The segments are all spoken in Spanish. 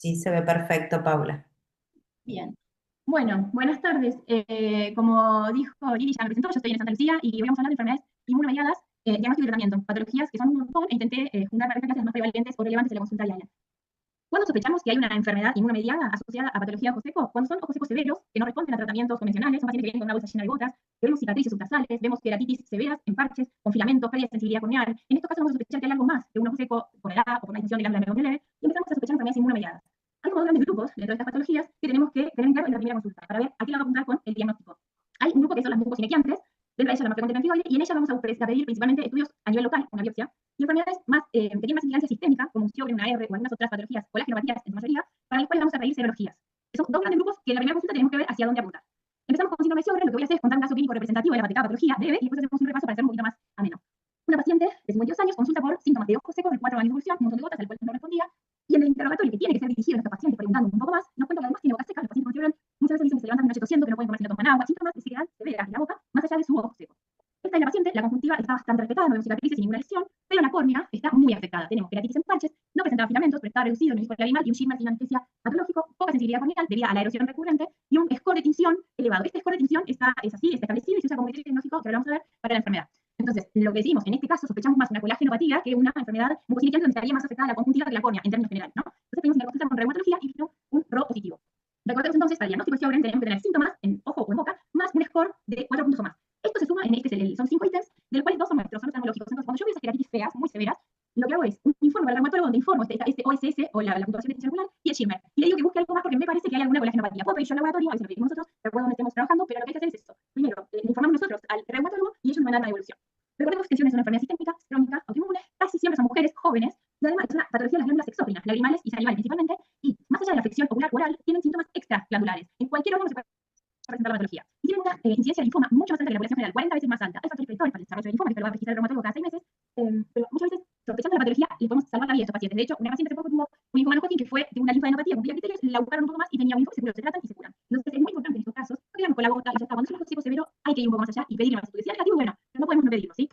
Sí, se ve perfecto, Paula. Bien. Bueno, buenas tardes. Como dijo Lili, ya me presentó, yo estoy en Santa Lucía y vamos a hablar de enfermedades inmunomediadas, diagnóstico y tratamiento, patologías que son un montón, e intenté juntar para las más prevalentes o relevantes de la consulta diaria. ¿Cuándo sospechamos que hay una enfermedad inmunomediada asociada a patología de ojos secos? Cuando son ojos secos severos, que no responden a tratamientos convencionales, son pacientes que vienen con una bolsa llena de gotas, que vemos cicatrices subtasales, vemos queratitis severas en parches, con filamentos, pérdida de sensibilidad corneal. En estos casos vamos a sospechar que hay algo más que un ojo seco por edad o por una infección de glándula neuroleve, y empezamos a sospechar enfermedades inmunomediadas. Hay como dos grandes grupos dentro de estas patologías que tenemos que tener en claro en la primera consulta para ver a qué le vamos a apuntar con el diagnóstico. Hay un grupo que son las mucosinequiantes, dentro de ellas la más frecuente en el tiroides, y en ella vamos a pedir principalmente estudios a nivel local, una biopsia, y enfermedades más, que tienen más implicancia sistémica, como un Sjögren, una R o algunas otras patologías, colágenopatías en su mayoría, para las cuales vamos a pedir serologías. Son dos grandes grupos que en la primera consulta tenemos que ver hacia dónde apuntar. Empezamos con síndrome de Sjögren, lo que voy a hacer es contar un caso clínico representativo de cada patología breve, y después hacemos un repaso para hacer un poquito más ameno. Una paciente de 52 años consulta por síntomas de ojos secos de 4 años de evolución, un montón de gotas al cual no respondía, y en el interrogatorio que tiene que ser dirigido a estos pacientes preguntando un poco más, nos cuenta que además tiene boca seca. Los pacientes con Sjögren muchas veces dicen que se levantan de noche tosiendo, que no pueden comer si no toman agua, síntomas de sequedad severa en la boca, más allá de su ojo seco. Esta es la paciente, la conjuntiva está bastante respetada, no vemos cicatrices y ninguna lesión, pero la córnea está muy afectada. Tenemos queratitis en parches, no presentaba filamentos, pero estaba reducido en el disco labial y un Schirmer sin anestesia patológico, poca sensibilidad corneal debido a la erosión recurrente y un score de tinción elevado. Este score de tinción es así, está establecido y se usa como criterio diagnóstico que ahora vamos a ver para la enfermedad. Entonces, lo que decimos, en este caso sospechamos más una colágenopatía que una enfermedad mucosinequial donde estaría más afectada la conjuntiva que la córnea en términos generales, ¿no? Entonces pedimos una consulta con reumatología y vino un RO positivo. Recordemos entonces, para el diagnóstico de Sjögren tenemos que tener síntomas en ojo o en boca, más un score de 4 puntos o más. Esto se suma en son 5 ítems, de los cuales 2 son nuestros, son oftalmológicos. Entonces, cuando yo veo esas queratitis feas, muy severas, lo que hago es un informe para el reumatólogo donde informo este OSS o la puntuación de tinción ocular y el Schirmer. Y le digo que busque algo más porque me parece que hay alguna colágenopatía. Puedo pedir yo al laboratorio, a veces lo pedimos nosotros, de acuerdo a donde estemos trabajando, pero lo que hay que hacer es eso. Primero, le informamos nosotros al reumatólogo y ellos nos mandan una devolución. Recordemos que es una enfermedad sistémica, crónica, autoinmune, casi siempre son mujeres jóvenes, y además es una patología de las glándulas exócrinas, lagrimales y salivales principalmente, y más allá de la afección ocular oral, tienen síntomas extraglandulares. En cualquier órgano se puede presentar la patología. Y tiene una incidencia de linfoma mucho más alta que la población general, 40 veces más alta. Hay factores predictores para el desarrollo de linfoma, que lo va a registrar el reumatólogo cada 6 meses, pero muchas veces, sospechando la patología, le podemos salvar la vida a estos pacientes. De hecho, una paciente hace poco tuvo un linfoma no Hodgkin que fue de una linfadenopatía, cumplía criterios, la buscaron un poco más y tenía un linfoma, se curó, se tratan y se curan. Entonces es muy importante en estos casos, no quedamos con la gota y ya está. Cuando es un ojo seco severo, hay que ir un poco más allá y pedirle más estudios. Si es negativo, bueno, pero no podemos no pedirlo, ¿sí?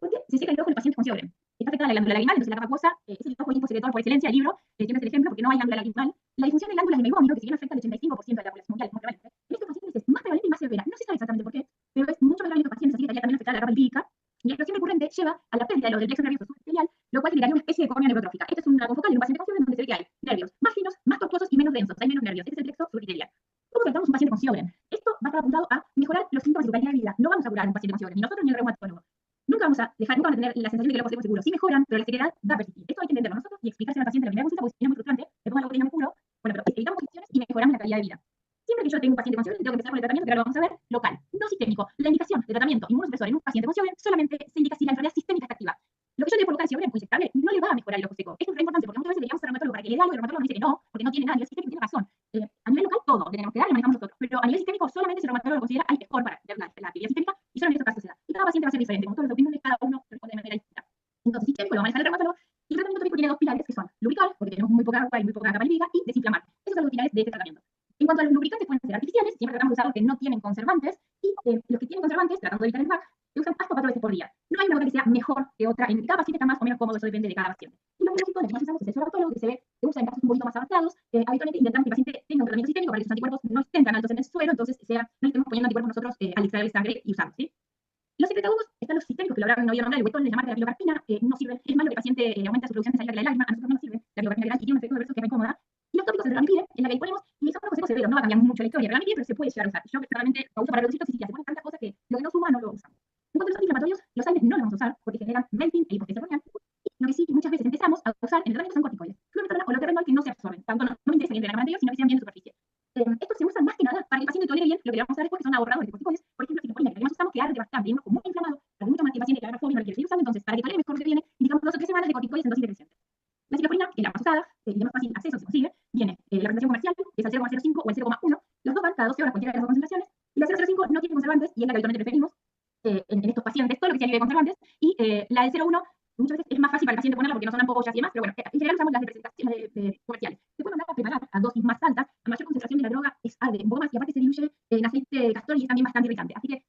Porque se seca el ojo del paciente con Sjögren. Está afectada la glándula lagrimal, entonces la capa acuosa es el ojo linfosecretor por excelencia, el libro, siempre es el ejemplo porque no hay glándula lagrimal. La disfunción de glándulas de meibómino, que si bien afecta al 85% de la población mundial, muy prevalente, en estos pacientes es más prevalente y más severa. No se sabe exactamente por qué, pero es mucho más grave en estos pacientes, así que estaría también afectada la capa lipídica. Y la explosión recurrente lleva a la pérdida de los del plexo nervioso subepitelial, lo cual generaría una especie de córnea neurotrófica. Esta es una confocal en un paciente con Sjögren donde se ve que hay nervios más finos, más tortuosos y menos densos. Hay menos nervios. Este es el plexo subepitelial. ¿Cómo tratamos un paciente con Sjögren? Esto va a estar apuntado a mejorar los síntomas y su calidad de vida. No vamos a curar a un paciente con Sjögren, ni nosotros ni el reumatólogo. Nunca vamos a dejar, nunca vamos a tener la sensación de que lo podemos seguro. Sí mejoran, pero la sequedad va a persistir. Esto hay que entenderlo nosotros y explicárselo al paciente en la primera consulta, porque si no es muy frustrante, le pongo algo que no me curo, bueno, pero evitamos infecciones y mejoramos la calidad de vida. Siempre que yo tengo un paciente con Sjögren, tengo que empezar con el tratamiento, que ahora lo vamos a ver, local, no sistémico. La indicación de tratamiento inmunosupresor en un paciente con Sjögren solamente se indica si la enfermedad sistémica está activa. Lo que yo le por local Sjögren muy estable no le va a mejorar el ojo seco. Esto es muy importante porque muchas veces le llamamos al reumatólogo para que le dé algo y el reumatólogo nos dice que no, porque no tiene nada, y el sistémico tiene razón. A nivel local todo le tenemos que dar y manejamos nosotros, pero a nivel sistémico solamente si el reumatólogo lo considera hay score para la actividad sistémica y solo en estos casos se da. Y cada paciente va a ser diferente, como todos los opiniones, cada uno responde de manera distinta. Entonces, sistémico lo maneja el reumatólogo y el tratamiento tópico tiene dos pilares que son lubricar, porque tenemos muy poca agua y muy poca capa lipídica, y desinflamar. Esos son los pilares de este tratamiento. En cuanto a los lubricantes, pueden ser artificiales, siempre tratamos de usar los que no tienen conservantes, y los que tienen conservantes, tratando de evitar el MAC, se usan hasta 4 veces por día. No hay una gota que sea mejor que otra, en cada paciente está más o menos cómodo, eso depende de cada paciente. Y lo biológico, lo que más usamos es el sorbatólogo, que se usa en casos un poquito más avanzados. Habitualmente intentamos que el paciente tenga un tratamiento sistémico para que sus anticuerpos no estén tan altos en el suero, entonces no estemos poniendo anticuerpos nosotros al extraer sangre y usarlos, ¿sí? Los secretagogos están los sistémicos que lo hablaron, no había nombrado, el huetón, la marca de la pilocarpina, no sirve, es malo que el paciente aumente su producción de saliva de la lágrima, a nosotros no nos sirve, la pilocarpina legal y tiene un efecto adverso que es muy incómoda. Y los tópicos de ranipide, en la que disponemos, y son ojos severos, no va a cambiar mucho la historia de ranipide, pero se puede llegar a usar. Yo personalmente lo uso para reducir toxicidad, se ponen tantas cosas que lo que no suma no lo usan. En cuanto a los antiinflamatorios, los AINES no los vamos a usar porque generan melting e hipoxia corneal. Y lo que sí muchas veces empezamos a usar en el tratamiento son corticoides, fluorometadona o loperamide que no se absorben, tanto no me interesa que entren en la anterior, sino que sean bien de superficie. Estos se usan más que nada para que el paciente tolere bien lo que le vamos a dar después, que son ahorradores de corticoides. Por ejemplo, citocolina, que además usamos que arde bastante, y un ojo muy inflamado, para mucho más que el paciente que agarra fobia y no lo quiere seguir usando, entonces para que tolere mejor lo que viene, indicamos 2 o 3 semanas de corticoides en dosis decreciente. La ciclosporina, que es la más usada y de más fácil acceso se consigue, viene la presentación comercial, que es al 0,05 o el 0,1, los dos van cada 12 horas cualquiera de las dos concentraciones, y la 0,05 no tiene conservantes y es la que habitualmente preferimos en estos pacientes, todo lo que sea libre de conservantes, y la del 0,1 muchas veces es más fácil para el paciente ponerla porque no son ampollas y demás, pero bueno, en general usamos las de presentación comerciales. Se puede mandar a preparar a dosis más altas, a mayor concentración de la droga es arde un poco más y aparte se diluye en aceite de castor y es también bastante irritante. Así que,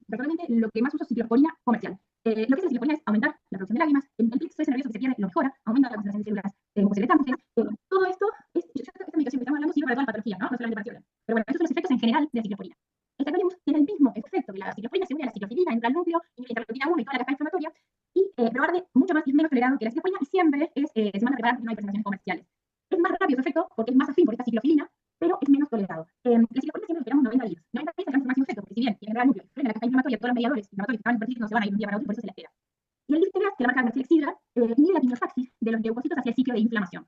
personalmente, lo que más uso es ciclosporina comercial. Lo que hace la ciclosporina es aumentar la producción de lágrimas, el plexo ese nervioso que se pierde lo mejora, aumenta la concentración de células mucosecretantes. Todo esto es sirve para todas las patologías, ¿no? No solamente para ciclosporina. Pero bueno, estos son los efectos en general de la ciclosporina. El tacrolimus tiene el mismo efecto que la ciclosporina, se une a la ciclofilina, entra al núcleo, inhibe la interleuquina 1 y toda la caja inflamatoria, y pero arde mucho más y es menos tolerado que la ciclosporina, y siempre se manda a preparar porque no hay presentaciones comerciales. Es más rápido su efecto porque es más afín por esta ciclofilina, pero es menos tolerado. La ciclosporina siempre esperamos 90 días. 90 días alcanza su máximo efecto, porque si bien tiene el núcleo, frena la caja inflamatoria, todos los mediadores inflamatorios que estaban en superficie no se van a ir de un día para otro, por eso se la espera. Y el Liftegras, que la marca Mercedes-Xidra, inhibe la quimiotaxis de los leucocitos hacia el sitio de inflamación.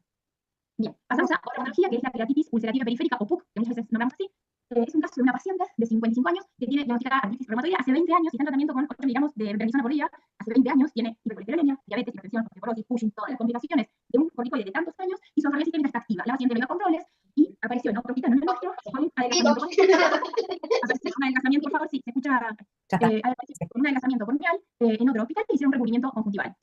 Bien, pasamos a otra patología, que es la queratitis ulcerativa periférica, o PUC, que muchas veces nombramos así. Es un caso de una paciente de 55 años que tiene diagnosticada artritis reumatoidea hace 20 años y está en tratamiento con 8 miligramos de prednisona por día. Hace 20 años tiene hipercolesterolemia, diabetes, hipertensión, osteoporosis, Cushing, todas las complicaciones de un corticoide de tantos años, y su enfermedad sistémica está activa. La paciente le dio controles y apareció en otro hospital, en el nuestro, con un adelgazamiento. Apareció un adelgazamiento, por favor, sí, se escucha. Con un adelgazamiento corneal en otro hospital, y hicieron un recubrimiento conjuntival.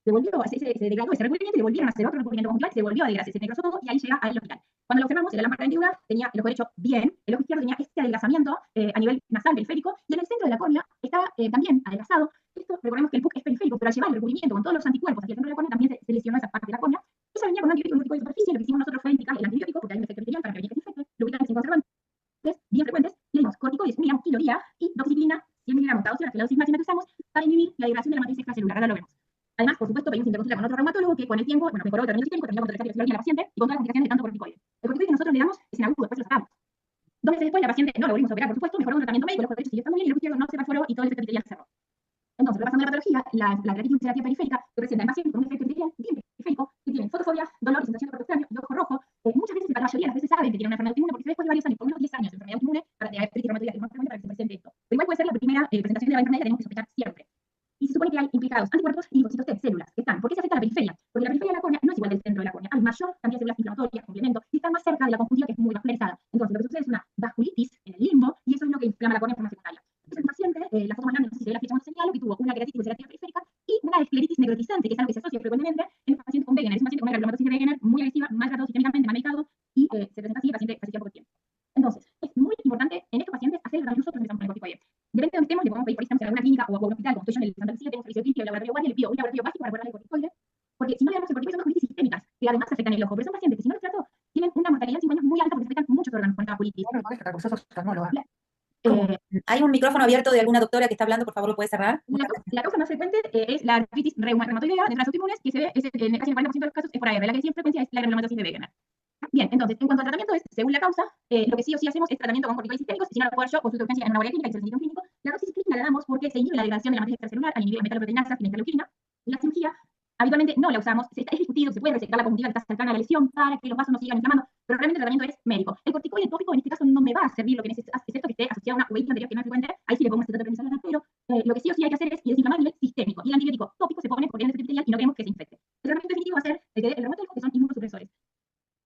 Se degradó ese recubrimiento y le volvieron a hacer otro recubrimiento conjuntival, se volvió a degradar, se necrosó todo y ahí llega al hospital. Cuando lo observamos en la lámpara ventricular, tenía el ojo derecho bien, el ojo izquierdo tenía este adelgazamiento a nivel nasal periférico, y en el centro de la córnea estaba también adelgazado. Esto, recordemos que el PUC es periférico, pero al llevar el recubrimiento con todos los anticuerpos aquí al centro de la córnea, también se lesionó esa parte de la córnea. Ella venía con un antibiótico de superficie, lo que hicimos nosotros fue indicar el antibiótico, porque hay un efecto epitelial para prevenir que se infecte, lubricantes sin conservantes, bien frecuentes, y le dimos corticoides 1 miligramos kilo día y doxiciclina 100 miligramos cada 2 horas, que es la dosis máxima que usamos para inhibir la degradación de la matriz extracelular. Ahora lo vemos. Además, por supuesto, pedimos interconsulta con otro reumatólogo que con el tiempo, bueno, mejoró el tratamiento sistémico, terminó con tolerância a la paciente y con todas las complicaciones de tanto corticoide. El corticoide que nosotros le damos es en agudo, después lo sacamos. 2 meses después, la paciente no lo volvimos a operar, por supuesto, mejoró un tratamiento médico, el ojo derecho siguió estando bien y el ojo izquierdo no se perforó y todo el efecto epitelial cerró. Entonces, repasando la patología, la queratitis ulcerativa periférica que presenta en pacientes con un efecto epitelial bien periférico, que tiene fotofobia, dolor y sensación de cuerpo extraño y ojo rojo. Muchas veces, la mayoría de las veces saben que tiene una enfermedad autoinmune porque se ve después de varios años, por lo menos 10 años de enfermedad autoinmune, para tener artritis reumatoidea, que es más frecuente para que se presente esto. Pero igual puede ser la primera presentación de la enfermedad que tenemos que sospechar siempre. Y se supone que hay implicados anticuerpos y linfocitos T, células, que están. ¿Por qué se afecta la periferia? Porque la periferia de la córnea no es igual del centro de la córnea. Hay mayor cantidad de células inflamatorias, complemento, y está más cerca de la conjuntiva, que es muy vascularizada. Entonces, lo que sucede es una vasculitis en el limbo, y eso es lo que inflama la córnea de forma secundaria. Entonces, el paciente, la foto más grande, no sé si se ve la flecha cuando señalo, que tuvo una queratitis ulcerativa periférica y una escleritis necrotizante, que es algo que se asocia frecuentemente en los pacientes con Wegener. Es un paciente con una granulomatosis de Wegener muy agresiva, mal tratado sistémicamente, mal medicado, y se presenta así, el paciente falleció poco tiempo. Entonces, es muy importante en estos pacientes hacer el tratamiento nosotros empezamos con el corticoide. Depende de donde estemos, le podemos pedir, por ejemplo, en alguna clínica o a un hospital, como estoy yo en el Santa Lucía, tengo un servicio clínico y el laboratorio guardia, le pido un laboratorio básico para ponerle el corticoide, porque si no le damos el corticoide son vasculitis sistémicas, que además afectan el ojo. Pero son pacientes que si no los trato, tienen una mortalidad en 5 años muy alta porque se afectan muchos órganos con esta vasculitis. Hay un micrófono abierto de alguna doctora que está hablando, por favor, ¿lo puede cerrar? La causa más frecuente es la artritis reumatoidea de las autoinmunes, que se ve en casi el 40% de los casos es por AR. La que sí en frecuencia es la granulomatosis de Wegener. Bien, entonces, en cuanto al tratamiento es, según la causa, lo que sí o sí hacemos es tratamiento con corticoides sistémicos, y si no lo puedo yo, consulta urgencia en una guardia clínica, que es el sitio clínico. La doxiciclina la damos porque se inhibe la degradación de la matriz extracelular al inhibir metaloproteinasa y la interleuquina. La cirugía, habitualmente no la usamos, es discutido, se puede resectar la conjuntiva que está cercana a la lesión para que los vasos no sigan inflamando, pero realmente el tratamiento es médico. El corticoide tópico en este caso no me va a servir, lo que necesitas, excepto que esté asociado a una uveitis anterior que no es frecuente, ahí sí le pongo acetato de prednisona, pero lo que sí o sí hay que hacer es desinflamar a nivel sistémico, y el antibiótico tópico se pone porque es epitelial y no queremos que se infecte. El tratamiento definitivo va a ser el reumatólogo, que son inmunosupresores.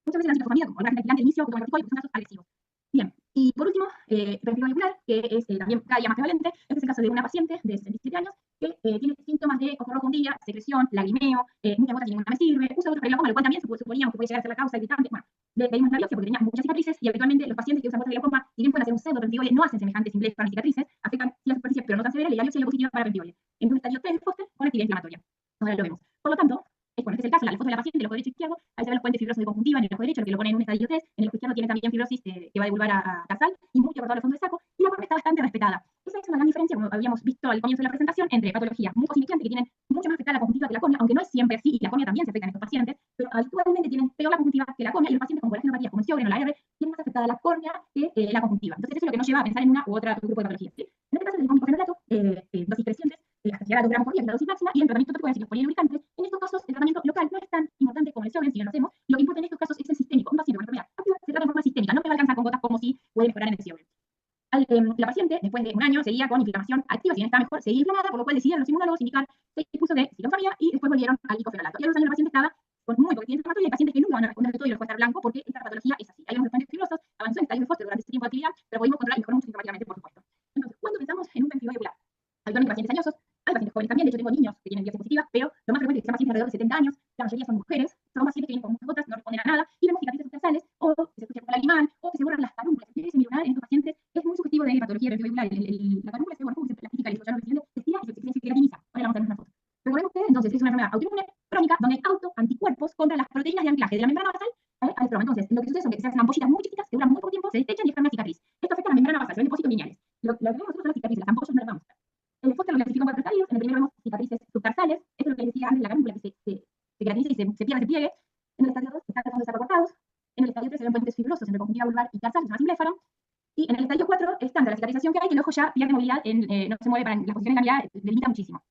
Muchas veces la psicofamilia, como el alquilante de inicio, como el corticoide, son casos agresivos. Bien, y por último, hiperactividad ocular, que es también cada día más prevalente. Este es el caso de una paciente de 67 años que tiene síntomas de ojo rojo un día, secreción, lagrimeo, muchas gotas y ninguna me sirve, usa otros para el glaucoma, lo cual también suponíamos que puede llegar a ser la causa irritante. Bueno, le pedimos una biopsia porque tenía muchas cicatrices, y habitualmente los pacientes que usan gotas de glaucoma, si bien pueden hacer un pseudo pentioide, no hacen semejantes simples para cicatrices, afectan sí la superficie, pero no tan severa, y la biopsia es la positiva para pentioide. En un estadio 3 póster con actividad inflamatoria. Ahora lo vemos. Por lo tanto, bueno, este es el caso, la foto de la paciente, el ojo derecho y izquierdo, ahí se ven los puentes fibrosos de conjuntiva en el ojo derecho, el que lo pone en un estadio 3, en el ojo izquierdo tiene también fibrosis que va a divulgar a casal, y muy cortado al fondo del saco, y la córnea está bastante respetada. Esa es una gran diferencia, como habíamos visto al comienzo de la presentación, entre patologías mucosignificantes que tienen mucho más afectada la conjuntiva que la córnea, aunque no es siempre así, y la córnea también se afecta en estos pacientes, pero habitualmente tienen peor la conjuntiva que la córnea, y los pacientes con colágenopatías como el Sjögren o la AR tienen más afectada la córnea que la conjuntiva. Entonces eso es lo que nos lleva a pensar en una u otra grupo de patologías. ¿Sí? En este caso tenemos micofenolato, dosis crecientes, hasta llegar a 2 gramos por día, que es la dosis máxima, y el tratamiento tópico de ciclosporina lubricante. En estos casos, el tratamiento local no es tan importante como el Sjögren, si no lo hacemos. Lo que importa en estos casos es el sistémico. Un paciente con enfermedad activa se trata de forma sistémica, no me va a alcanzar con gotas como si puede mejorar en el Sjögren. La paciente, después de un año, seguía con inflamación activa, si bien estaba mejor, seguía inflamada, por lo cual decidieron los inmunólogos indicar 6 impulsos de ciclofamida y después volvieron al icofenolato. Y a los años la paciente estaba con muy poquito inflamatoria, y hay pacientes que nunca van a responder de todo y les puede estar blanco porque esta patología es así. Hay unos respondes fibrosos, avanzó en estadios de Foster durante este tiempo de actividad, pero pudimos controlar y mejorar mucho sintomáticamente, por supuesto. Entonces, cuando pensamos en un pemphigoide ocular, habitualmente pacientes añosos, hay pacientes jóvenes también, de hecho tengo niños que tienen biopsia positiva, pero lo más frecuente es que sean pacientes alrededor de 70 años, la mayoría son mujeres, son pacientes que vienen con muchas gotas, no responden a nada, y vemos cicatrices subclavicular, o que se escucha con lagrimal, o que se borran las carúnculas. Ese millonar en estos pacientes es muy sugestivo de patología de ocular. La carúncula se borra, se plastifica, el ya no se estira y se queratiniza. Ahora vamos a ver una foto. Recordemos que entonces es una enfermedad autoinmune crónica donde hay autoanticuerpos contra las proteínas de anclaje de la membrana basal al estroma. Entonces, lo que sucede es que se hacen ampollitas muy chiquitas que duran muy poco tiempo, se destechan y dejan una cicatriz. Esto afecta a la membrana basal, se ven depósitos lineales. Lo que vemos nosotros son las cicatrices, las ampollas no las vamos a ver. El Foster lo clasificó en 4 estadios. En el primero vemos cicatrices subtarsales. Esto es lo que decía antes, la carámpula que se queratiza y se pierde, se pliegue. En el estadio 2 están tratando de ser recortados. En el estadio 3 se ven puentes fibrosos entre conjuntiva vulvar y tarsal, se llama simbléfaro. Y en el estadio 4 es tanta la cicatrización que hay que el ojo ya pierde movilidad, no se mueve, para las posiciones de la mirada delimita muchísimo.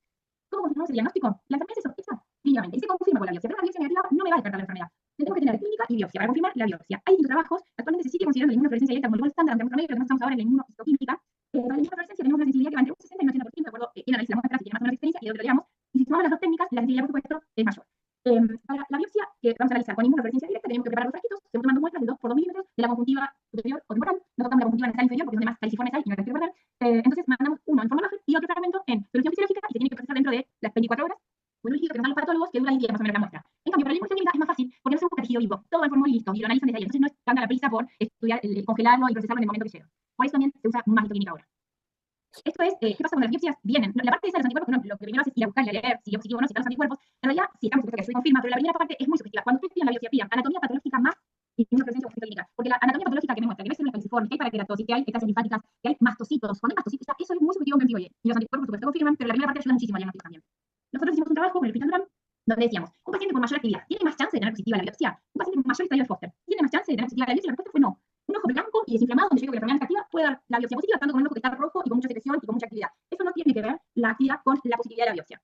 ¿Cómo confirmamos el diagnóstico? La enfermedad se sospecha clínicamente y se confirma con la biopsia. Pero una biopsia negativa no me va a descartar la enfermedad. Tenemos que tener clínica y biopsia para confirmar la biopsia. Hay distintos trabajos. Actualmente se sigue considerando la inmunofluorescencia directa como el gold estándar ante nuestro medio, pero no estamos ahora en la inmunohistoquímica. Para la inmunofluorescencia tenemos una sensibilidad que va entre un 60 y un 80%, de acuerdo a quién analiza la muestra, si tiene más o menos experiencia y de lo que digamos. Y si sumamos las dos técnicas, la sensibilidad, por supuesto, es mayor. Para la biopsia que vamos a analizar con inmunofluorescencia directa, tenemos que preparar los frasquitos, se van tomando muestras de 2 por 2 milímetros de la conjuntiva superior o temporal. No tocamos la conjuntiva nasal inferior porque es donde más caliciformes hay y no la quiero perder. Entonces mandamos uno en forma y otro fragmento en solución fisiológica y se tiene que procesar dentro de las 24 horas. Bueno, líquido que nos dan los patólogos que dura 10 días más o menos la muestra. En cambio, para la inmunohistoquímica es más fácil porque no hacemos tejido vivo, todo en formol y listo, y lo analizan desde ahí. Entonces no es tanta la prisa por estudiar, congelarlo y procesarlo en el momento que llega. Por eso también se usa más histoquímica ahora. Esto es, ¿qué pasa cuando las biopsias vienen? La parte esa de los anticuerpos, no, lo que primero haces es ir a buscar y a leer si yo positivo o no, si están los anticuerpos. En realidad, sí, estamos supuestos que se confirma, pero la primera parte es muy subjetiva. Cuando ustedes pidan la biopsia, pidan anatomía patológica más inmunofluorescencia o clínica. Porque la anatomía patológica que me muestra, que ves células calciformes, que hay paraqueratosis, que hay ectasias linfáticas, que hay mastocitos. Cuando hay mastocitos, eso es muy subjetivo en pemphigoide. Y los anticuerpos, por supuesto, confirman, pero la primera parte ayuda muchísimo al diagnóstico también. Nosotros hicimos un trabajo con el Hospital Durán, donde decíamos, un paciente con mayor actividad, ¿tiene más chance de tener positiva la biopsia? Un paciente con mayor estadio de Foster, ¿tiene más chance de tener positiva la biopsia? La respuesta fue no. Un ojo blanco y desinflamado, donde yo digo que la enfermedad es activa, puede dar la biopsia positiva, tanto con un ojo que está rojo y con mucha secreción y con mucha actividad. Eso no tiene que ver la actividad con la positividad de la biopsia.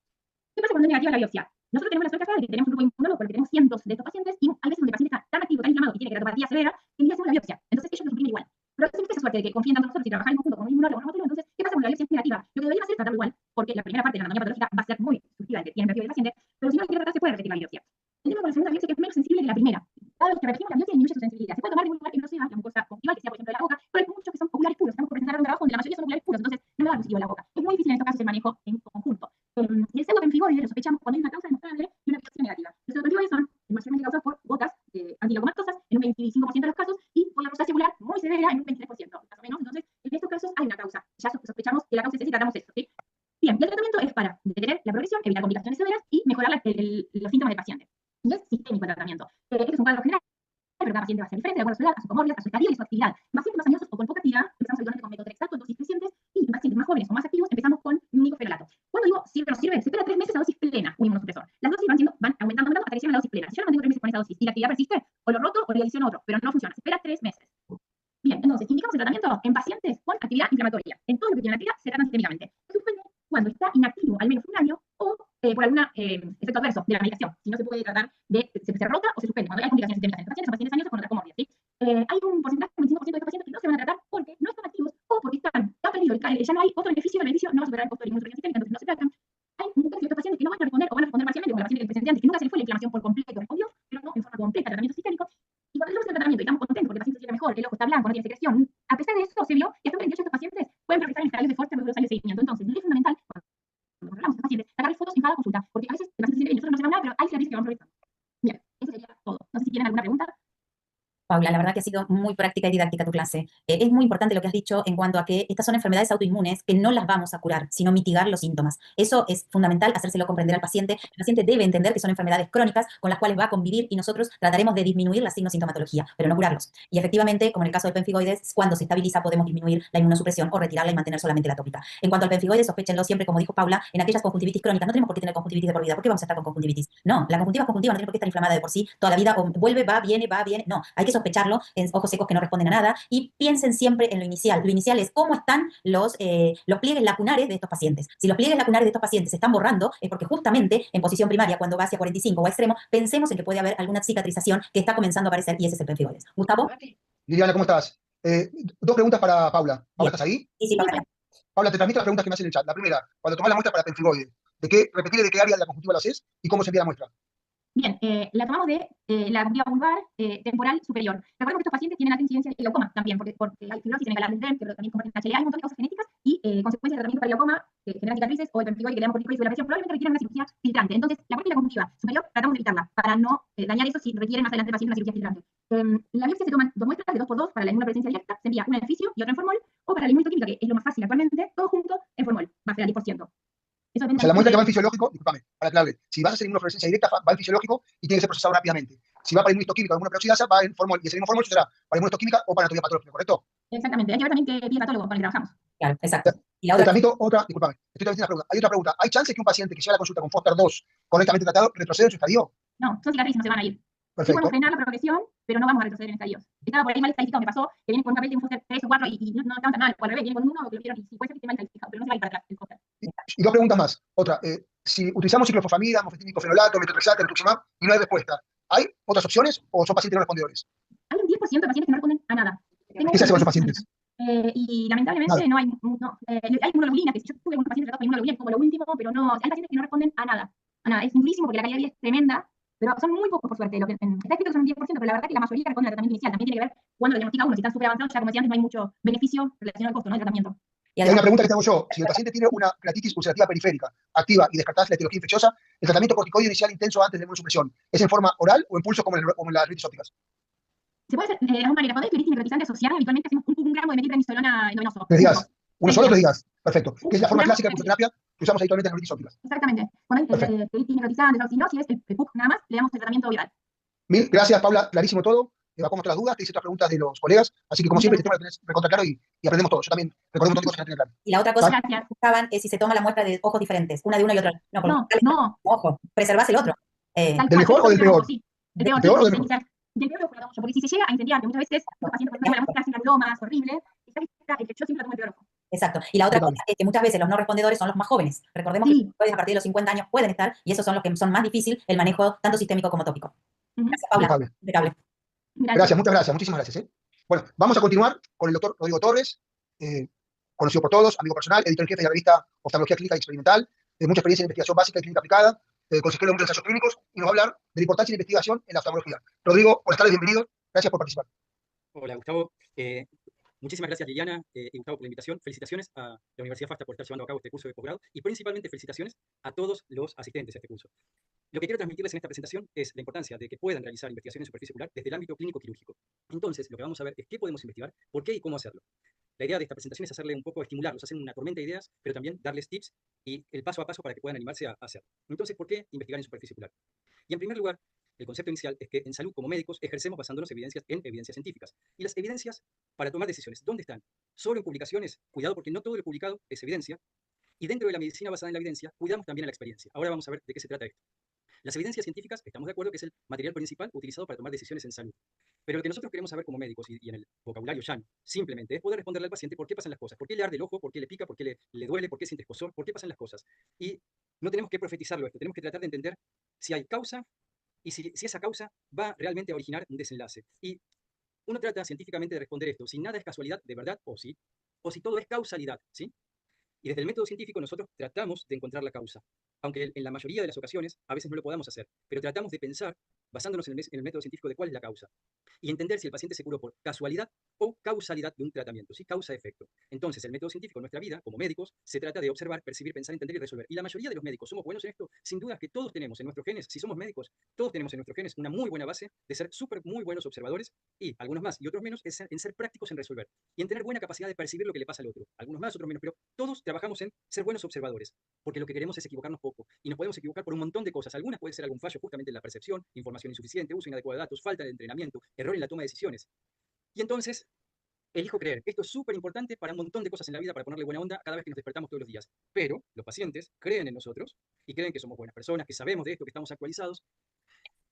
¿Qué pasa cuando es negativa la biopsia? Nosotros tenemos la suerte acá de que tenemos un grupo inmunólogo porque tenemos cientos de estos pacientes y hay veces donde el paciente está tan activo, tan inflamado y tiene keratopatía severa que ni hacemos la biopsia. Entonces ellos lo suprimen igual. Pero a veces esa suerte de que confíen tanto en nosotros y trabajar en conjunto con un inmunólogo, entonces, ¿qué pasa cuando la biopsia es negativa? Lo que deberían hacer es tratarlo igual, porque la primera parte de la anatomía patológica va a ser muy subjetiva, que tiene el perfil del paciente, pero si no lo quiere tratar, se puede repetir la biopsia. El tema con la segunda biopsia que es menos sensible que la primera. Cada vez que repetimos la biopsia disminuye su sensibilidad. Se puede tomar de un lugar que no sea la mucosa conjuntival, que sea, por ejemplo, de la boca, pero hay muchos que son oculares puros. Tenemos que presentar un trabajo donde la mayoría son oculares puros, entonces no me da positivo en la boca. Es muy difícil en estos casos el manejo en conjunto. Y el pseudopenfigoide lo sospechamos cuando hay una causa demostrable y una biopsia negativa. Los pseudopenfigoides son mayormente causados por gotas antileucomastosas en un 25% de los casos y por la rosácea celular muy severa en un 23%, más o menos. Entonces, en estos casos hay una causa. Ya sospechamos que la causa es esa y tratamos eso, ¿sí? Bien, y el tratamiento es para detener la progresión, evitar complicaciones severas y mejorar los síntomas del paciente. Y es sistémico el tratamiento. Este es un cuadro general, pero cada paciente va a ser diferente de acuerdo a su edad, a su comorbilidad, a su estadio y a su actividad. Pacientes más añosos o con poca actividad, empezamos habitualmente con metotrexato en dosis crecientes, y en pacientes más jóvenes o más activos, empezamos con micofenolato. Cuando digo sirve o no sirve, se espera 3 meses a dosis plena un inmunosupresor. Las dosis van aumentando hasta que llegan a la dosis plena. Si yo no mantengo 3 meses con esa dosis y la actividad persiste, o lo roto o le adiciono otro, pero no funciona. Se espera 3 meses. Bien, entonces, indicamos el tratamiento en pacientes con actividad inflamatoria. En todo lo que tiene actividad se tratan sistémicamente. Se suspende cuando está inactivo al menos un año o por algún efecto adverso de la medicación. Si no se puede tratar se rota o se suspende cuando hay complicaciones sistémicas en pacientes o pacientes añosos con otras comorbilidades, ¿sí? Hay un porcentaje del 25% de estos pacientes que no se van a tratar porque no están activos o porque están tan perdidos, ya no hay otro beneficio, el beneficio no va a superar el costo de la inmunosupresión sistémica, entonces no se tratan. Hay un tercio de estos pacientes que no van a responder o van a responder parcialmente, como la paciente que presenté antes, que nunca se le fue la inflamación por completo, respondió, pero no en forma completa al tratamiento sistémico. Y cuando hacemos el tratamiento y estamos contentos porque el paciente se siente mejor, el ojo está blanco, no tiene secreción, a pesar de eso se vio que hasta un 28 de estos pacientes pueden progresar en estadios de Foster luego de 2 años de seguimiento. Entonces, es fundamental, cuando hablamos de pacientes, sacar fotos en cada consulta, porque a veces el paciente se siente bien y nosotros no sabemos nada, pero hay cicatrices que van progresando. Bien, eso sería todo. No sé si tienen alguna pregunta. Paula, la verdad que ha sido muy práctica y didáctica tu clase. Es muy importante lo que has dicho en cuanto a que estas son enfermedades autoinmunes que no las vamos a curar, sino mitigar los síntomas. Eso es fundamental, hacérselo comprender al paciente. El paciente debe entender que son enfermedades crónicas con las cuales va a convivir y nosotros trataremos de disminuir la signo-sintomatología, pero no curarlos. Y efectivamente, como en el caso del pemfigoides, cuando se estabiliza podemos disminuir la inmunosupresión o retirarla y mantener solamente la tópica. En cuanto al pemfigoides, sospéchenlo siempre, como dijo Paula, en aquellas conjuntivitis crónicas. No tenemos por qué tener conjuntivitis de por vida. ¿Por qué vamos a estar con conjuntivitis? No, la conjuntiva es conjuntiva, no tiene por qué estar inflamada de por sí toda la vida, o vuelve, va, viene. No, hay que sospecharlo en ojos secos que no responden a nada, y piensen siempre en lo inicial. Lo inicial es cómo están los pliegues lacunares de estos pacientes. Si los pliegues lacunares de estos pacientes se están borrando, es porque justamente en posición primaria, cuando va hacia 45 o a extremo, pensemos en que puede haber alguna cicatrización que está comenzando a aparecer, y ese es el pemfigoides. Gustavo. Liliana, ¿cómo estás? Dos preguntas para Paula. Paula, ¿estás ahí? Sí, Paula. Paula, te transmito las preguntas que me hacen en el chat. La primera, cuando tomás la muestra para pemfigoide, repetirle de qué área de la conjuntiva lo haces y cómo se envía la muestra. Bien, la tomamos de la conjuntiva vulvar temporal superior. Recordemos que estos pacientes tienen alta incidencia de glaucoma también, porque hay fibrosis en el calar del DEM, que también comparten HLA, hay un montón de causas genéticas y consecuencias de tratamiento para glaucoma que generan cicatrices, o el pemfigoide que le damos corticoides y la presión, probablemente requieran una cirugía filtrante. Entonces, la parte de la conjuntiva superior tratamos de evitarla para no dañar eso si requiere más adelante el paciente una cirugía filtrante. La biopsia se toman 2 muestras de 2 por 2 para la inmunopresencia directa, se envía una en fisio y otra en formol, o para la inmunohistoquímica, que es lo más fácil actualmente, todo junto en formol, va a ser al 10%. Eso O sea, la muestra que va en fisiológico, discúlpame, para aclararle, si vas a hacer inmunofluorescencia directa, va en fisiológico y tiene que ser procesado rápidamente. si va para inmunohistoquímica o inmunoperoxidasa, va en formol, y ese mismo formol será para inmunohistoquímica o para anatomía patológica, ¿correcto? Exactamente. Hay que ver también qué pide patólogo con el que trabajamos. Claro, exacto. Y la Te otra cosa, transmito otra, disculpame, estoy transmitiendo una pregunta. Hay otra pregunta. ¿Hay chance que un paciente que llega a la consulta con Foster 2 correctamente tratado retroceda en su estadio? No, son cicatrices, no se van a ir. Sí podemos Perfecto. frenar la progresión, pero no vamos a retroceder en estadios. Estaba por ahí mal estadística, me pasó que viene con un papel de un Foster 3 o 4 y no está tan mal, o al revés, viene con uno que lo vieron y sí puede ser que esté mal estadística, pero no se va a ir para atrás el Foster. Y dos preguntas más. Otra, si utilizamos ciclofosfamida, mofetínico fenolato, metotrexate, rituximab y no hay respuesta, ¿hay otras opciones o son pacientes no respondedores? Hay un 10% de pacientes que no responden a nada. ¿Qué se hace con esos pacientes? Y lamentablemente Nada. no hay, hay inmunoglobulina, que yo tuve un paciente tratado con inmunoglobulina como lo último, pero no, hay pacientes que no responden a nada. A nada. Es durísimo porque la calidad de vida es tremenda, pero son muy pocos por suerte. Lo que, está escrito que son un 10%, pero la verdad que la mayoría responden al tratamiento inicial. También tiene que ver cuando lo diagnostica uno. Si están súper avanzados, ya como decía antes, no hay mucho beneficio relacionado al costo, ¿no?, del tratamiento. y Y hay una además, pregunta que te hago yo. Si el paciente tiene una keratitis ulcerativa periférica activa y descartás la etiología infecciosa, el tratamiento corticoide inicial intenso antes de la inmunosupresión, ¿es en forma oral o en pulso como en las artritis ópticas? Se puede hacer de las dos maneras. Cuando hay floritis necrotizante asociada, habitualmente hacemos un gramo de metilprednisolona endovenoso. 3 días. Uno solo, 3 días. Perfecto. Que es la forma Un gramo clásica de de pulsoterapia que usamos habitualmente en las artritis ópticas. Exactamente. Cuando hay Perfecto. floritis necrotizante, o si no, si es el PUC nada más, le damos el tratamiento viral. Mil gracias, Paula. Clarísimo todo. Evacuamos todas las dudas. Te hice otras preguntas de los colegas. Así que, como siempre, este tema lo tenés recontra claro y aprendemos todos. Yo también recordé un montón de cosas que no tenía claro. y la otra cosa ¿Vale? que Gracias. buscaban es si se toma la muestra de ojos diferentes, una de uno y otra. No, porque No, ojo, preservás el otro. tal ¿Del cual. mejor o del peor? Sí. De- El peor, ¿Peor o sí, del mejor? del peor ojo, porque si se llega a incendiar, que muchas veces estos pacientes, por ejemplo, la muestra sin aromas, horrible, yo siempre tomo el peor ojo. Exacto. Y la otra Total. cosa es que muchas veces los no respondedores son los más jóvenes. Recordemos que Sí. los respondedores a partir de los 50 años pueden estar, y esos son los que son más difícil el manejo tanto sistémico como tópico. Gracias, Paula. Impecable. Impecable. Gracias, muchas gracias. Muchísimas gracias. Bueno, vamos a continuar con el doctor Rodrigo Torres, conocido por todos, amigo personal, editor en jefe de la revista Oftalmología Clínica y Experimental, mucha experiencia en investigación básica y clínica aplicada, consejero de muchos ensayos clínicos, y nos va a hablar de la importancia de la investigación en la oftalmología. Rodrigo, buenas tardes, bienvenido. Gracias por participar. Hola, Gustavo. Muchísimas gracias, Liliana y Gustavo, por la invitación. Felicitaciones a la Universidad FASTA por estar llevando a cabo este curso de posgrado y principalmente felicitaciones a todos los asistentes a este curso. Lo que quiero transmitirles en esta presentación es la importancia de que puedan realizar investigación en superficie ocular desde el ámbito clínico-quirúrgico. Entonces, lo que vamos a ver es qué podemos investigar, por qué y cómo hacerlo. La idea de esta presentación es hacerle un poco, estimularlos, hacer una tormenta de ideas, pero también darles tips y el paso a paso para que puedan animarse a hacerlo. Entonces, ¿por qué investigar en superficie ocular? Y en primer lugar, el concepto inicial es que en salud como médicos ejercemos basándonos en evidencias científicas. Y las evidencias para tomar decisiones, ¿dónde están? Solo en publicaciones, cuidado porque no todo lo publicado es evidencia. Y dentro de la medicina basada en la evidencia, cuidamos también a la experiencia. Ahora vamos a ver de qué se trata esto. Las evidencias científicas, estamos de acuerdo que es el material principal utilizado para tomar decisiones en salud. Pero lo que nosotros queremos saber como médicos y en el vocabulario llano, simplemente es poder responderle al paciente por qué pasan las cosas, por qué le arde el ojo, por qué le pica, por qué le duele, por qué siente escozor, por qué pasan las cosas. Y no tenemos que profetizarlo esto, tenemos que tratar de entender si hay causa y si esa causa va realmente a originar un desenlace. Y uno trata científicamente de responder esto, si nada es casualidad de verdad o si todo es causalidad, ¿sí? Y desde el método científico nosotros tratamos de encontrar la causa, aunque en la mayoría de las ocasiones a veces no lo podamos hacer, pero tratamos de pensar, basándonos en el método científico, de cuál es la causa, y entender si el paciente se curó por casualidad o causalidad de un tratamiento, ¿sí? Causa-efecto. Entonces, el método científico en nuestra vida, como médicos, se trata de observar, percibir, pensar, entender y resolver. Y la mayoría de los médicos somos buenos en esto, sin duda que todos tenemos en nuestros genes, si somos médicos, todos tenemos en nuestros genes una muy buena base de ser súper muy buenos observadores, y algunos más y otros menos en ser prácticos en resolver, y en tener buena capacidad de percibir lo que le pasa al otro. Algunos más, otros menos, pero todos trabajamos en ser buenos observadores, porque lo que queremos es equivocarnos poco, y nos podemos equivocar por un montón de cosas. Algunas puede ser algún fallo justamente en la percepción, información insuficiente, uso inadecuado de datos, falta de entrenamiento, error en la toma de decisiones. Y entonces, elijo creer. Esto es súper importante para un montón de cosas en la vida, para ponerle buena onda cada vez que nos despertamos todos los días. Pero los pacientes creen en nosotros y creen que somos buenas personas, que sabemos de esto, que estamos actualizados.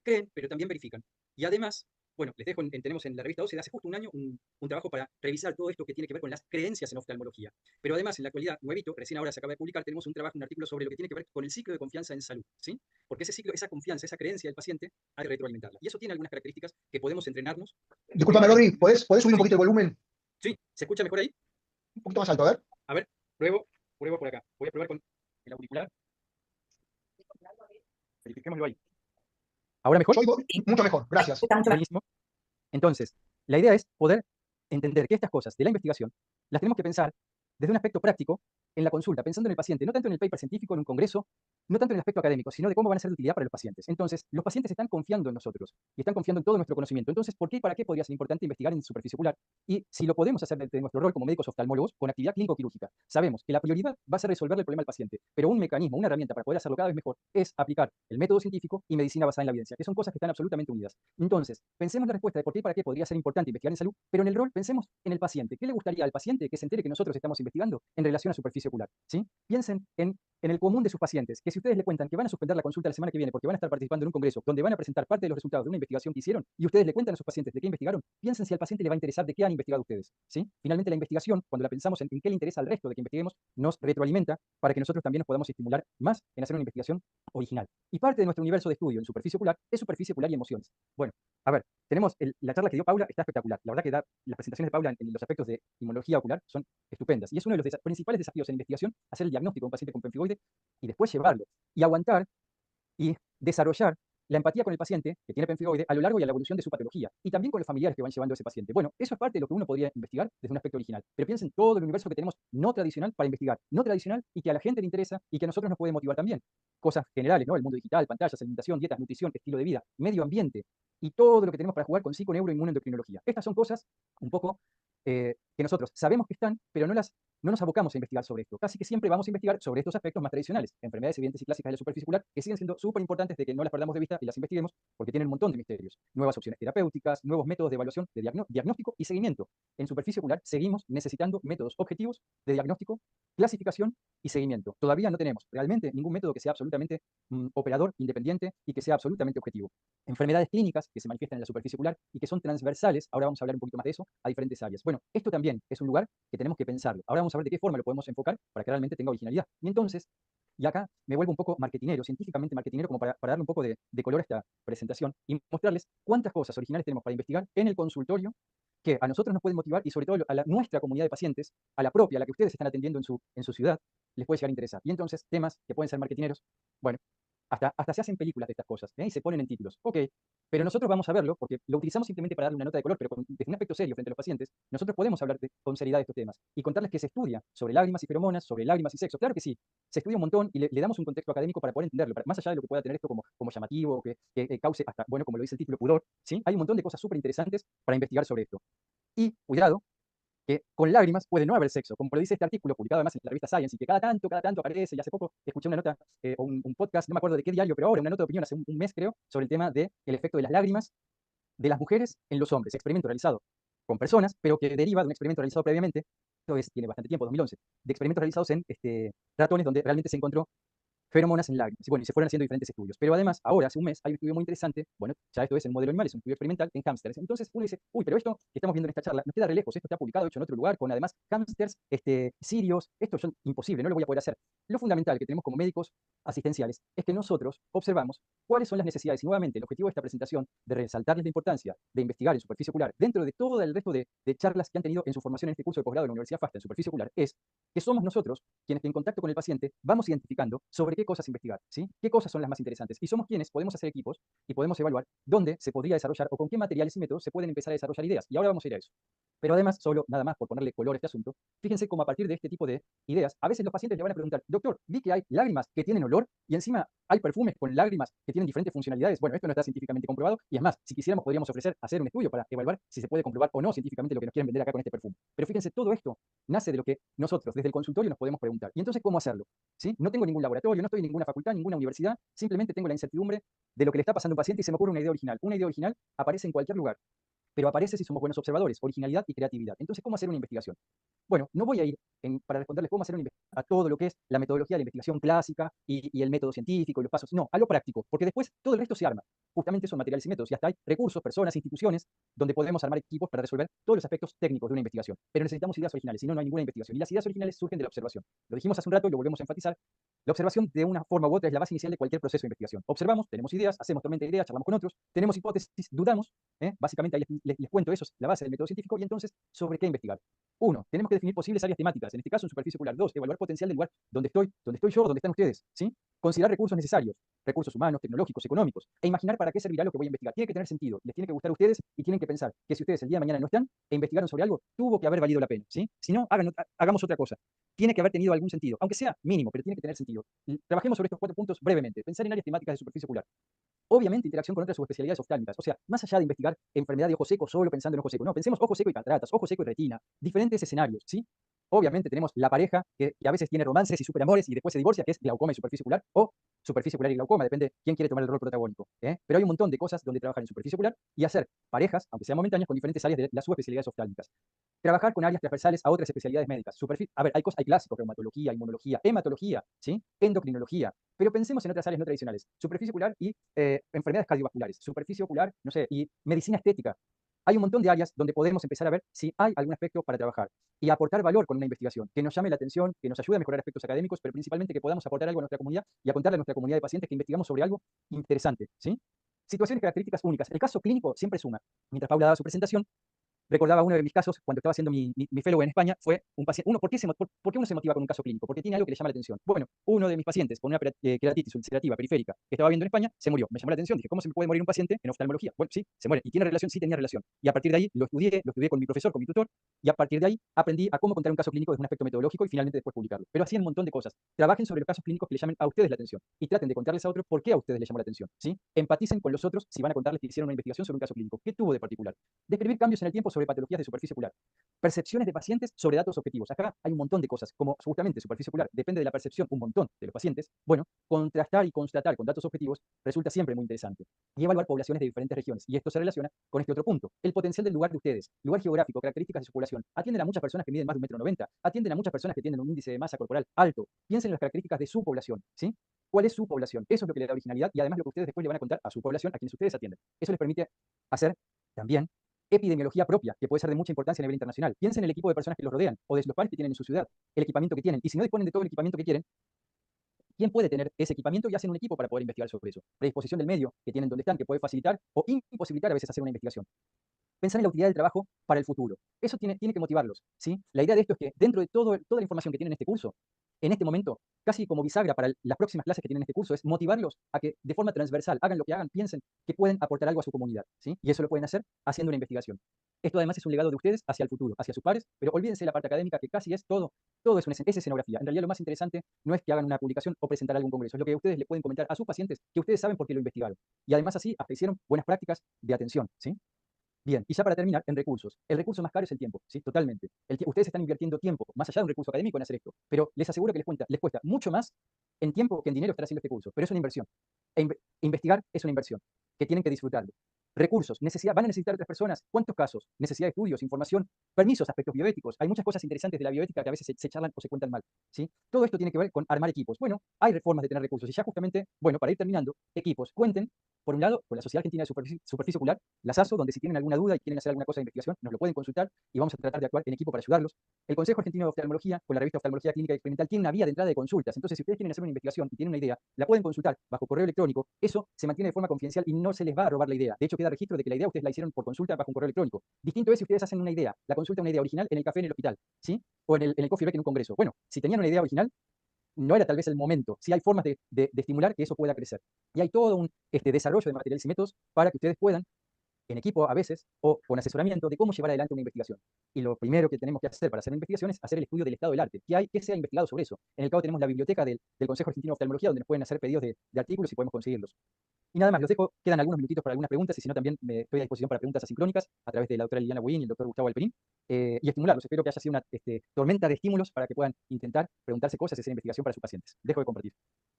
Creen, pero también verifican. Y además, bueno, les dejo, tenemos en la revista 12 de hace justo un año un trabajo para revisar todo esto que tiene que ver con las creencias en oftalmología. Pero además, en la actualidad, nuevito, recién ahora se acaba de publicar, tenemos un trabajo, un artículo sobre lo que tiene que ver con el ciclo de confianza en salud, ¿sí? Porque ese ciclo, esa confianza, esa creencia del paciente, hay que retroalimentarla. Y eso tiene algunas características que podemos entrenarnos. Discúlpame, Rodri, ¿podés subir un poquito el volumen? Sí, ¿se escucha mejor ahí? Un poquito más alto, a ver. A ver, pruebo por acá. Voy a probar con el auricular. Verifiquémoslo ahí. ¿Ahora mejor? Yo oigo mucho mejor, gracias. Buenísimo. Entonces, la idea es poder entender que estas cosas de la investigación las tenemos que pensar desde un aspecto práctico en la consulta, pensando en el paciente, no tanto en el paper científico, en un congreso, no tanto en el aspecto académico, sino de cómo van a ser de utilidad para los pacientes. Entonces, los pacientes están confiando en nosotros y están confiando en todo nuestro conocimiento. Entonces, ¿por qué y para qué podría ser importante investigar en superficie ocular? Y si lo podemos hacer desde nuestro rol como médicos oftalmólogos con actividad clínico-quirúrgica, sabemos que la prioridad va a ser resolverle el problema al paciente, pero un mecanismo, una herramienta para poder hacerlo cada vez mejor es aplicar el método científico y medicina basada en la evidencia, que son cosas que están absolutamente unidas. Entonces, pensemos la respuesta de por qué y para qué podría ser importante investigar en salud, pero en el rol pensemos en el paciente. ¿Qué le gustaría al paciente que se entere que nosotros estamos investigando en relación a superficie ocular? ¿Sí? Piensen en el común de sus pacientes, que si ustedes le cuentan que van a suspender la consulta la semana que viene porque van a estar participando en un congreso donde van a presentar parte de los resultados de una investigación que hicieron y ustedes le cuentan a sus pacientes de qué investigaron, piensen si al paciente le va a interesar de qué han investigado ustedes. ¿Sí? Finalmente la investigación, cuando la pensamos en qué le interesa al resto de que investiguemos, nos retroalimenta para que nosotros también nos podamos estimular más en hacer una investigación original. Y parte de nuestro universo de estudio en superficie ocular es superficie ocular y emociones. Bueno, a ver, tenemos la charla que dio Paula, está espectacular. La verdad que las presentaciones de Paula en los aspectos de inmunología ocular son estupendas. Y es uno de los principales desafíos en investigación, hacer el diagnóstico de un paciente con pemfigoide y después llevarlo y aguantar y desarrollar la empatía con el paciente que tiene pemfigoide a lo largo y a la evolución de su patología, y también con los familiares que van llevando a ese paciente. Bueno, eso es parte de lo que uno podría investigar desde un aspecto original, pero piensen todo el universo que tenemos no tradicional para investigar, no tradicional y que a la gente le interesa y que a nosotros nos puede motivar también. Cosas generales, ¿no? El mundo digital, pantallas, alimentación, dietas, nutrición, estilo de vida, medio ambiente y todo lo que tenemos para jugar con psico, neuro, inmunoendocrinología. Estas son cosas un poco que nosotros sabemos que están, pero no nos abocamos a investigar sobre esto. Casi que siempre vamos a investigar sobre estos aspectos más tradicionales, enfermedades evidentes y clásicas de la superficie ocular, que siguen siendo súper importantes de que no las perdamos de vista y las investiguemos porque tienen un montón de misterios. Nuevas opciones terapéuticas, nuevos métodos de evaluación, de diagnóstico y seguimiento. En superficie ocular seguimos necesitando métodos objetivos de diagnóstico, clasificación y seguimiento. Todavía no tenemos realmente ningún método que sea absolutamente operador, independiente y que sea absolutamente objetivo. Enfermedades clínicas que se manifiestan en la superficie ocular y que son transversales, ahora vamos a hablar un poquito más de eso, a diferentes áreas. Bueno, esto también es un lugar que tenemos que pensarlo. Ahora vamos a ver de qué forma lo podemos enfocar para que realmente tenga originalidad. Y entonces, y acá me vuelvo un poco marketinero, científicamente marketinero, como para darle un poco de color a esta presentación y mostrarles cuántas cosas originales tenemos para investigar en el consultorio que a nosotros nos pueden motivar y sobre todo a nuestra comunidad de pacientes, a la propia, a la que ustedes están atendiendo en su ciudad, les puede llegar a interesar. Y entonces, temas que pueden ser marketineros, bueno, hasta se hacen películas de estas cosas, y se ponen en títulos. Ok, pero nosotros vamos a verlo, porque lo utilizamos simplemente para darle una nota de color, pero desde un aspecto serio frente a los pacientes, nosotros podemos hablar con seriedad de estos temas y contarles que se estudia sobre lágrimas y feromonas, sobre lágrimas y sexo. Claro que sí, se estudia un montón y le damos un contexto académico para poder entenderlo, más allá de lo que pueda tener esto como llamativo, que cause hasta, bueno, como lo dice el título, pudor, ¿sí? Hay un montón de cosas súper interesantes para investigar sobre esto. Y cuidado, que con lágrimas puede no haber sexo, como lo dice este artículo publicado además en la revista Science, y que cada tanto aparece, y hace poco escuché una nota o un podcast, no me acuerdo de qué diario, pero ahora una nota de opinión hace un mes creo, sobre el tema del efecto de las lágrimas de las mujeres en los hombres, experimento realizado con personas, pero que deriva de un experimento realizado previamente, esto tiene bastante tiempo, 2011, de experimentos realizados en ratones donde realmente se encontró feromonas en lágrimas. Y bueno, y se fueron haciendo diferentes estudios. Pero además, ahora, hace un mes, hay un estudio muy interesante, bueno, ya esto es en modelo animal, es un estudio experimental en hámsters. Entonces uno dice, uy, pero esto que estamos viendo en esta charla nos queda re lejos, esto está publicado, hecho en otro lugar, con además hámsters, sirios, esto es imposible, no lo voy a poder hacer. Lo fundamental que tenemos como médicos asistenciales es que nosotros observamos cuáles son las necesidades. Y nuevamente, el objetivo de esta presentación, de resaltarles la importancia de investigar en superficie ocular, dentro de todo el resto de charlas que han tenido en su formación en este curso de posgrado de la Universidad FASTA en superficie ocular, es que somos nosotros quienes en contacto con el paciente vamos identificando sobre qué cosas investigar, ¿sí? ¿Qué cosas son las más interesantes? Y somos quienes podemos hacer equipos y podemos evaluar dónde se podría desarrollar o con qué materiales y métodos se pueden empezar a desarrollar ideas. Y ahora vamos a ir a eso. Pero además, solo nada más por ponerle color a este asunto, fíjense cómo a partir de este tipo de ideas, a veces los pacientes le van a preguntar, doctor, vi que hay lágrimas que tienen olor y encima hay perfumes con lágrimas que tienen diferentes funcionalidades. Bueno, esto no está científicamente comprobado y es más, si quisiéramos podríamos hacer un estudio para evaluar si se puede comprobar o no científicamente lo que nos quieren vender acá con este perfume. Pero fíjense, todo esto nace de lo que nosotros desde el consultorio nos podemos preguntar. Y entonces, ¿cómo hacerlo? ¿Sí? No tengo ningún laboratorio, no estoy en ninguna facultad, ninguna universidad, simplemente tengo la incertidumbre de lo que le está pasando a un paciente y se me ocurre una idea original. Una idea original aparece en cualquier lugar, pero aparece si somos buenos observadores, originalidad y creatividad. Entonces, ¿cómo hacer una investigación? Bueno, no voy a ir para responderles cómo hacer una investigación a todo lo que es la metodología de la investigación clásica y el método científico y los pasos. No, a lo práctico, porque después todo el resto se arma. Justamente son materiales y métodos, y hasta hay recursos, personas, instituciones, donde podemos armar equipos para resolver todos los aspectos técnicos de una investigación. Pero necesitamos ideas originales, si no, no hay ninguna investigación. Y las ideas originales surgen de la observación. Lo dijimos hace un rato y lo volvemos a enfatizar. La observación de una forma u otra es la base inicial de cualquier proceso de investigación. Observamos, tenemos ideas, hacemos tormenta de ideas, charlamos con otros, tenemos hipótesis, dudamos, básicamente ahí les cuento eso, es la base del método científico, y entonces, ¿sobre qué investigar? 1. Tenemos que definir posibles áreas temáticas, en este caso en superficie ocular. 2. Evaluar potencial del lugar donde estoy yo, donde están ustedes, ¿sí? Considerar recursos necesarios, recursos humanos, tecnológicos, económicos, e imaginar para qué servirá lo que voy a investigar. Tiene que tener sentido, les tiene que gustar a ustedes y tienen que pensar que si ustedes el día de mañana no están e investigaron sobre algo, tuvo que haber valido la pena, ¿sí? Si no, hagamos otra cosa. Tiene que haber tenido algún sentido, aunque sea mínimo, pero tiene que tener sentido. Trabajemos sobre estos 4 puntos brevemente. Pensar en áreas temáticas de superficie ocular. Obviamente, interacción con otras subespecialidades oftálmicas. O sea, más allá de investigar enfermedad de ojo seco solo pensando en ojo seco. No, pensemos ojo seco y cataratas, ojo seco y retina. Diferentes escenarios, ¿sí? Obviamente tenemos la pareja que a veces tiene romances y superamores y después se divorcia, que es glaucoma y superficie ocular, o superficie ocular y glaucoma, depende quién quiere tomar el rol protagónico. Pero hay un montón de cosas donde trabajar en superficie ocular y hacer parejas, aunque sean momentáneas, con diferentes áreas de las subespecialidades oftálmicas. Trabajar con áreas transversales a otras especialidades médicas. A ver, hay clásicos, reumatología, inmunología, hematología, ¿sí? Endocrinología. Pero pensemos en otras áreas no tradicionales. Superficie ocular y enfermedades cardiovasculares. Superficie ocular, no sé, y medicina estética. Hay un montón de áreas donde podemos empezar a ver si hay algún aspecto para trabajar y aportar valor con una investigación que nos llame la atención, que nos ayude a mejorar aspectos académicos, pero principalmente que podamos aportar algo a nuestra comunidad y a contarle a nuestra comunidad de pacientes que investigamos sobre algo interesante, ¿sí? Situaciones características únicas. El caso clínico siempre suma. Mientras Paula daba su presentación, recordaba uno de mis casos cuando estaba haciendo mi fellow en España, fue un paciente. ¿Por qué uno se motiva con un caso clínico? Porque tiene algo que le llama la atención. Bueno, uno de mis pacientes con una queratitis ulcerativa periférica que estaba viendo en España se murió. Me llamó la atención. Dije, ¿cómo se puede morir un paciente en oftalmología? Bueno, sí, se muere. ¿Y tiene relación? Sí, tenía relación. Y a partir de ahí lo estudié con mi profesor, con mi tutor, y a partir de ahí aprendí a cómo contar un caso clínico desde un aspecto metodológico y finalmente después publicarlo. Pero hacían un montón de cosas. Trabajen sobre los casos clínicos que le llamen a ustedes la atención y traten de contarles a otros por qué a ustedes les llamó la atención, ¿sí? Empaticen con los otros si van a contarles que hicieron una investigación sobre un caso clínico. ¿Qué tuvo de particular? Describir cambios en el tiempo sobre patologías de superficie ocular. Percepciones de pacientes sobre datos objetivos. Acá hay un montón de cosas, como justamente superficie ocular depende de la percepción un montón de los pacientes. Bueno, contrastar y constatar con datos objetivos resulta siempre muy interesante. Y evaluar poblaciones de diferentes regiones. Y esto se relaciona con este otro punto. El potencial del lugar de ustedes. Lugar geográfico, características de su población. Atienden a muchas personas que miden más de 1,90 m. Atienden a muchas personas que tienen un índice de masa corporal alto. Piensen en las características de su población, ¿sí? ¿Cuál es su población? Eso es lo que le da originalidad y además lo que ustedes después le van a contar a su población, a quienes ustedes atienden. Eso les permite hacer también epidemiología propia, que puede ser de mucha importancia a nivel internacional. Piensen en el equipo de personas que los rodean o de los pares que tienen en su ciudad, el equipamiento que tienen. Y si no disponen de todo el equipamiento que quieren, ¿quién puede tener ese equipamiento y hacen un equipo para poder investigar sobre eso? Predisposición del medio que tienen donde están, que puede facilitar o imposibilitar a veces hacer una investigación. Pensar en la utilidad del trabajo para el futuro. Eso tiene que motivarlos, ¿sí? La idea de esto es que dentro de toda la información que tienen en este curso, en este momento, casi como bisagra para las próximas clases que tienen en este curso, es motivarlos a que de forma transversal, hagan lo que hagan, piensen que pueden aportar algo a su comunidad, ¿sí? Y eso lo pueden hacer haciendo una investigación. Esto además es un legado de ustedes hacia el futuro, hacia sus pares, pero olvídense de la parte académica que casi es todo es escenografía. En realidad lo más interesante no es que hagan una publicación o presentar algún congreso, es lo que ustedes le pueden comentar a sus pacientes que ustedes saben por qué lo investigaron. Y además así hasta hicieron buenas prácticas de atención, ¿sí? Bien, y ya para terminar, en recursos. El recurso más caro es el tiempo, ¿sí? Totalmente. Ustedes están invirtiendo tiempo, más allá de un recurso académico, en hacer esto. Pero les aseguro que les cuesta mucho más en tiempo que en dinero estar haciendo este curso. Pero es una inversión. Investigar es una inversión, que tienen que disfrutarlo. Recursos, van a necesitar otras personas. ¿Cuántos casos? Necesidad de estudios, información, permisos, aspectos bioéticos. Hay muchas cosas interesantes de la bioética que a veces se charlan o se cuentan mal, ¿sí? Todo esto tiene que ver con armar equipos. Bueno, hay reformas de tener recursos. Y ya justamente, bueno, para ir terminando, equipos. Cuenten, por un lado, con la Sociedad Argentina de Superficie Ocular, la SASO, donde si tienen alguna duda y quieren hacer alguna cosa de investigación, nos lo pueden consultar y vamos a tratar de actuar en equipo para ayudarlos. El Consejo Argentino de Oftalmología, con la revista Oftalmología Clínica y Experimental, tiene una vía de entrada de consultas. Entonces, si ustedes quieren hacer una investigación y tienen una idea, la pueden consultar bajo correo electrónico. Eso se mantiene de forma confidencial y no se les va a robar la idea. De hecho, queda registro de que la idea ustedes la hicieron por consulta bajo un correo electrónico. Distinto es si ustedes hacen una idea, la consulta una idea original en el café en el hospital, ¿sí? O en el coffee break en un congreso. Bueno, si tenían una idea original, no era tal vez el momento. Sí hay formas de estimular que eso pueda crecer. Y hay todo un desarrollo de materiales y métodos para que ustedes puedan, en equipo a veces, o con asesoramiento, de cómo llevar adelante una investigación. Y lo primero que tenemos que hacer para hacer una investigación es hacer el estudio del estado del arte. ¿Qué se ha investigado sobre eso? En el caso tenemos la biblioteca del Consejo Argentino de Oftalmología, donde nos pueden hacer pedidos de artículos y podemos conseguirlos. Y nada más, los dejo, quedan algunos minutitos para algunas preguntas, y si no también me estoy a disposición para preguntas asincrónicas a través de la doctora Liliana Buin y el doctor Gustavo Alperín, y estimularlos. Espero que haya sido una tormenta de estímulos para que puedan intentar preguntarse cosas y hacer investigación para sus pacientes. Dejo de compartir.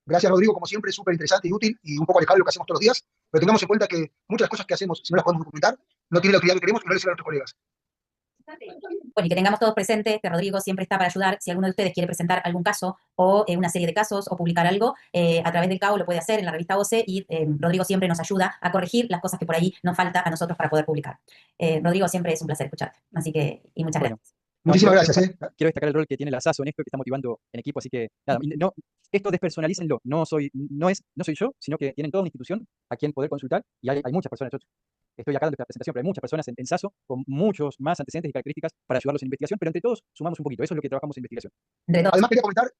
Gracias, Rodrigo, como siempre, súper interesante y útil y un poco alejado de lo que hacemos todos los días, pero tengamos en cuenta que muchas de las cosas que hacemos, si no las podemos documentar, no tienen la utilidad que queremos y no les sirven a nuestros colegas. Bueno, y que tengamos todos presentes que Rodrigo siempre está para ayudar. Si alguno de ustedes quiere presentar algún caso o una serie de casos o publicar algo, a través del CAO lo puede hacer en la revista OCE y Rodrigo siempre nos ayuda a corregir las cosas que por ahí nos falta a nosotros para poder publicar. Rodrigo, siempre es un placer escucharte. Así que, y muchas gracias. Muchísimas gracias. Quiero destacar el rol que tiene la SASO en esto, que está motivando en equipo, así que nada, no, esto despersonalícenlo, no soy yo, sino que tienen toda una institución a quien poder consultar, y hay muchas personas. Yo estoy acá dando esta presentación, pero hay muchas personas en SASO con muchos más antecedentes y características para ayudarlos en investigación, pero entre todos sumamos un poquito. Eso es lo que trabajamos en investigación. Además quería comentar,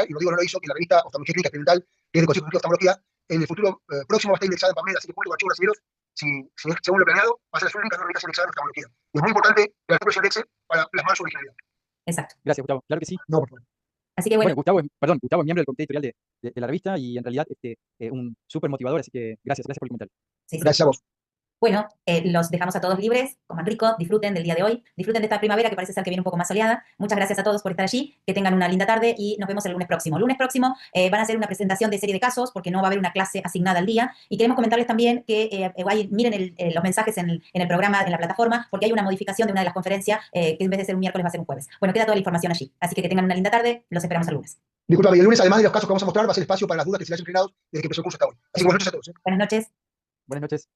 y lo digo, no lo hizo, que la revista Oftalmología Clínica Experimental, que es del Consejo de Oftalmología, en el futuro próximo va a estar indexada en PubMed, así que público archivo recibidos, si es según lo planeado, va a ser la única rúbricas indexadas en nuestra tecnología. Y es muy importante que el artículo se indexe para plasmar su originalidad. Exacto. Gracias, Gustavo. Claro que sí. No, por favor. Así que Bueno, bueno, Gustavo es miembro del comité editorial de la revista y en realidad un súper motivador, así que gracias por el comentario. sí, sí. Gracias a vos. Bueno, los dejamos a todos libres, coman rico, disfruten del día de hoy, disfruten de esta primavera que parece ser que viene un poco más soleada. Muchas gracias a todos por estar allí, que tengan una linda tarde y nos vemos el lunes próximo. El lunes próximo van a hacer una presentación de serie de casos porque no va a haber una clase asignada al día y queremos comentarles también que miren los mensajes en el programa, en la plataforma, porque hay una modificación de una de las conferencias que en vez de ser un miércoles va a ser un jueves. Bueno, queda toda la información allí, así que tengan una linda tarde, los esperamos el lunes. Disculpame, y el lunes, además de los casos que vamos a mostrar, va a ser espacio para las dudas que se le hayan generado desde que empezó el curso hasta hoy. Así que buenas noches a todos. Buenas noches. Buenas noches.